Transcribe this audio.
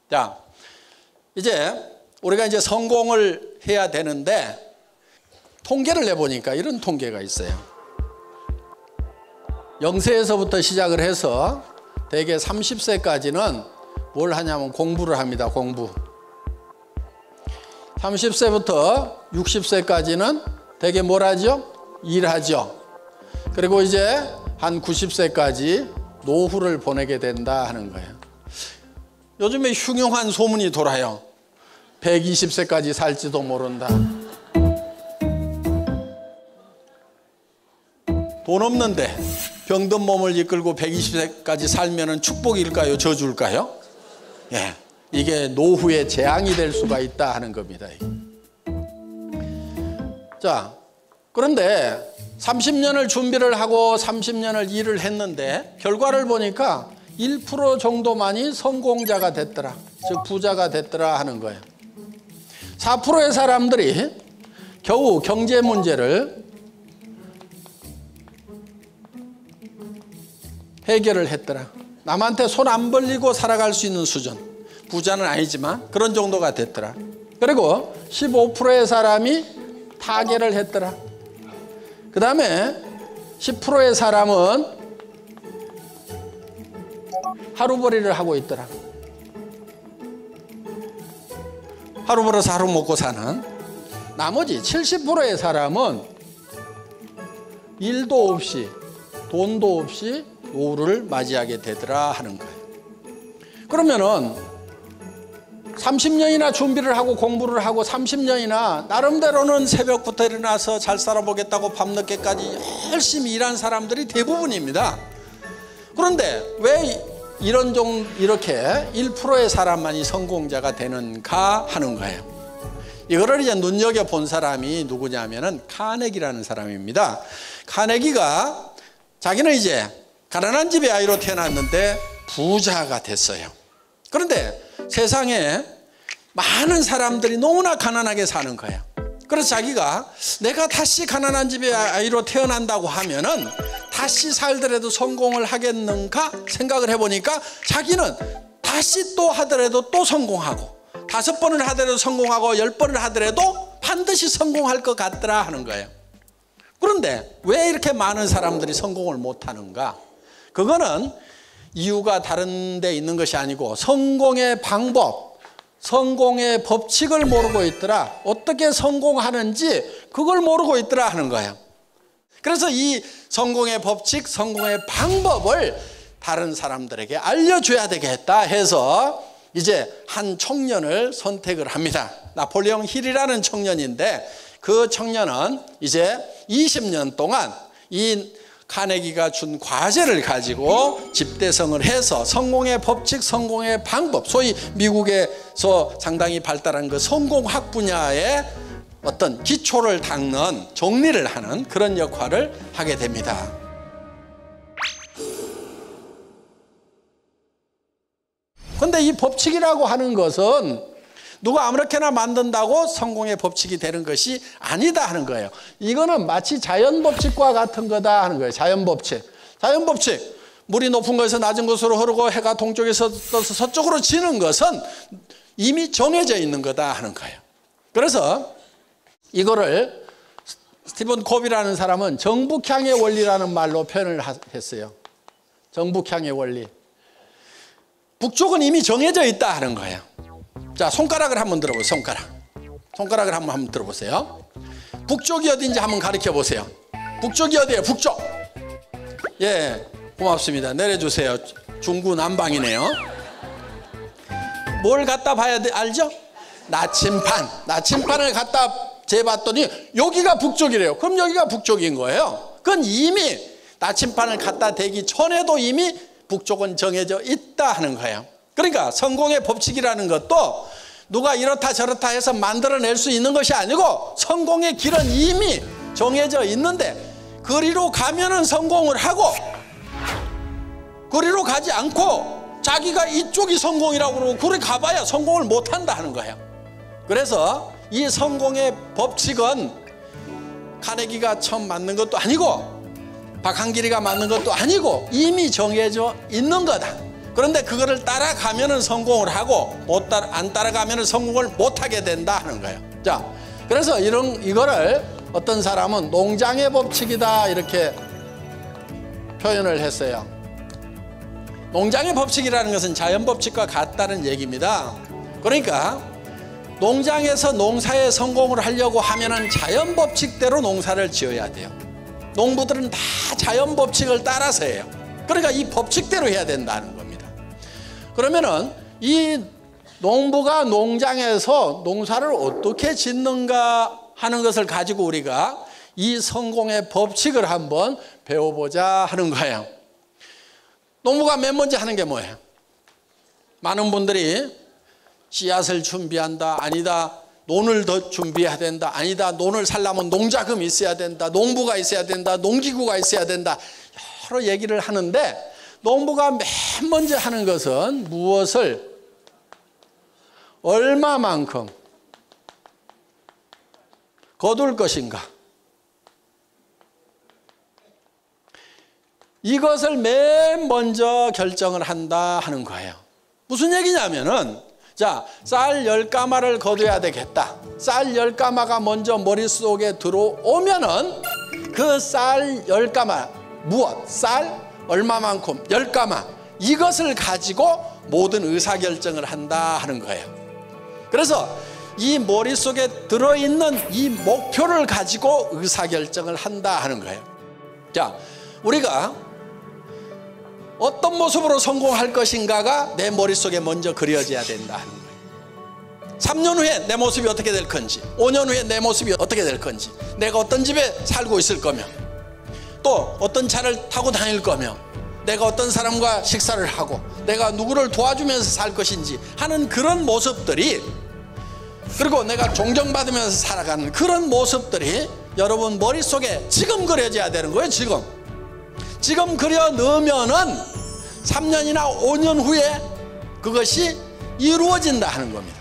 자, 이제 우리가 이제 성공을 해야 되는데 통계를 내보니까 이런 통계가 있어요. 0세에서부터 시작을 해서 대개 30세까지는 뭘 하냐면 공부를 합니다. 공부. 30세부터 60세까지는 대개 뭘 하죠? 일하죠. 그리고 이제 한 90세까지 노후를 보내게 된다 하는 거예요. 요즘에 흉흉한 소문이 돌아요. 120세까지 살지도 모른다. 돈 없는데 병든 몸을 이끌고 120세까지 살면 축복일까요? 저주일까요? 예, 이게 노후의 재앙이 될 수가 있다 하는 겁니다. 자, 그런데 30년을 준비를 하고 30년을 일을 했는데 결과를 보니까 1% 정도만이 성공자가 됐더라. 즉 부자가 됐더라 하는 거예요. 4%의 사람들이 겨우 경제 문제를 해결을 했더라. 남한테 손 안 벌리고 살아갈 수 있는 수준. 부자는 아니지만 그런 정도가 됐더라. 그리고 15%의 사람이 타계를 했더라. 그 다음에 10%의 사람은 하루벌이를 하고 있더라. 하루 벌어서 하루 먹고 사는. 나머지 70%의 사람은 일도 없이 돈도 없이 노후를 맞이하게 되더라 하는 거예요. 그러면은 30년이나 준비를 하고 공부를 하고 30년이나 나름대로는 새벽부터 일어나서 잘 살아보겠다고 밤늦게까지 열심히 일한 사람들이 대부분입니다. 그런데 왜 이렇게 1%의 사람만이 성공자가 되는가 하는 거예요. 이거를 이제 눈여겨본 사람이 누구냐면은 카네기라는 사람입니다. 카네기가 자기는 이제 가난한 집의 아이로 태어났는데 부자가 됐어요. 그런데 세상에 많은 사람들이 너무나 가난하게 사는 거예요. 그래서 자기가 내가 다시 가난한 집의 아이로 태어난다고 하면은 다시 살더라도 성공을 하겠는가 생각을 해보니까 자기는 다시 또 하더라도 또 성공하고 5번을 하더라도 성공하고 10번을 하더라도 반드시 성공할 것 같더라 하는 거예요. 그런데 왜 이렇게 많은 사람들이 성공을 못하는가? 그거는 이유가 다른 데 있는 것이 아니고 성공의 방법, 성공의 법칙을 모르고 있더라. 어떻게 성공하는지 그걸 모르고 있더라 하는 거예요. 그래서 이 성공의 법칙, 성공의 방법을 다른 사람들에게 알려줘야 되겠다 해서 이제 한 청년을 선택을 합니다. 나폴레옹 힐이라는 청년인데 그 청년은 이제 20년 동안 이 카네기가 준 과제를 가지고 집대성을 해서 성공의 법칙, 성공의 방법, 소위 미국에서 상당히 발달한 그 성공학 분야의 어떤 기초를 닦는, 정리를 하는 그런 역할을 하게 됩니다. 그런데 이 법칙이라고 하는 것은 누가 아무렇게나 만든다고 성공의 법칙이 되는 것이 아니다 하는 거예요. 이거는 마치 자연법칙과 같은 거다 하는 거예요. 자연법칙. 자연법칙. 물이 높은 곳에서 낮은 곳으로 흐르고 해가 동쪽에서 떠서 서쪽으로 지는 것은 이미 정해져 있는 거다 하는 거예요. 그래서 이거를 스티븐 코비라는 사람은 정북향의 원리라는 말로 표현을 했어요. 정북향의 원리. 북쪽은 이미 정해져 있다 하는 거예요. 자, 손가락을 한번 들어보세요. 손가락을 한번 들어보세요. 북쪽이 어딘지 한번 가르쳐 보세요. 북쪽이 어디예요? 북쪽. 예, 고맙습니다. 내려주세요. 중구난방이네요. 뭘 갖다 봐야 돼? 알죠? 나침판. 나침판을 갖다 재봤더니 여기가 북쪽이래요. 그럼 여기가 북쪽인 거예요. 그건 이미 나침판을 갖다 대기 전에도 이미 북쪽은 정해져 있다 하는 거예요. 그러니까 성공의 법칙이라는 것도 누가 이렇다 저렇다 해서 만들어낼 수 있는 것이 아니고 성공의 길은 이미 정해져 있는데 그리로 가면은 성공을 하고 그리로 가지 않고 자기가 이쪽이 성공이라고 그러고 그리 가봐야 성공을 못한다 하는 거예요. 그래서 이 성공의 법칙은 카네기가 처음 만든 것도 아니고 박한길이가 만든 것도 아니고 이미 정해져 있는 거다. 그런데 그거를 따라가면은 성공을 하고 안 따라가면은 성공을 못하게 된다 하는 거예요. 자, 그래서 이거를 어떤 사람은 농장의 법칙이다 이렇게 표현을 했어요. 농장의 법칙이라는 것은 자연 법칙과 같다는 얘기입니다. 그러니까 농장에서 농사에 성공을 하려고 하면은 자연 법칙대로 농사를 지어야 돼요. 농부들은 다 자연 법칙을 따라서 해요. 그러니까 이 법칙대로 해야 된다는 겁니다. 그러면은 이 농부가 농장에서 농사를 어떻게 짓는가 하는 것을 가지고 우리가 이 성공의 법칙을 한번 배워보자 하는 거예요. 농부가 맨 먼저 하는 게 뭐예요? 많은 분들이 씨앗을 준비한다, 아니다, 논을 더 준비해야 된다, 아니다, 논을 살려면 농자금이 있어야 된다, 농부가 있어야 된다, 농기구가 있어야 된다, 여러 얘기를 하는데 농부가 맨 먼저 하는 것은 무엇을 얼마만큼 거둘 것인가, 이것을 맨 먼저 결정을 한다 하는 거예요. 무슨 얘기냐면은, 자, 쌀 10가마를 거둬야 되겠다. 쌀 10가마가 먼저 머릿속에 들어오면은 그 쌀 10가마, 무엇? 쌀 얼마만큼 10가마, 이것을 가지고 모든 의사결정을 한다 하는 거예요. 그래서 이 머릿속에 들어있는 이 목표를 가지고 의사결정을 한다 하는 거예요. 자, 우리가 어떤 모습으로 성공할 것인가가 내 머릿속에 먼저 그려져야 된다 하는 거예요. 3년 후에 내 모습이 어떻게 될 건지, 5년 후에 내 모습이 어떻게 될 건지, 내가 어떤 집에 살고 있을 거며, 또 어떤 차를 타고 다닐 거며, 내가 어떤 사람과 식사를 하고 내가 누구를 도와주면서 살 것인지 하는 그런 모습들이, 그리고 내가 존경받으면서 살아가는 그런 모습들이 여러분 머릿속에 지금 그려져야 되는 거예요. 지금 그려 넣으면은 3년이나 5년 후에 그것이 이루어진다 하는 겁니다.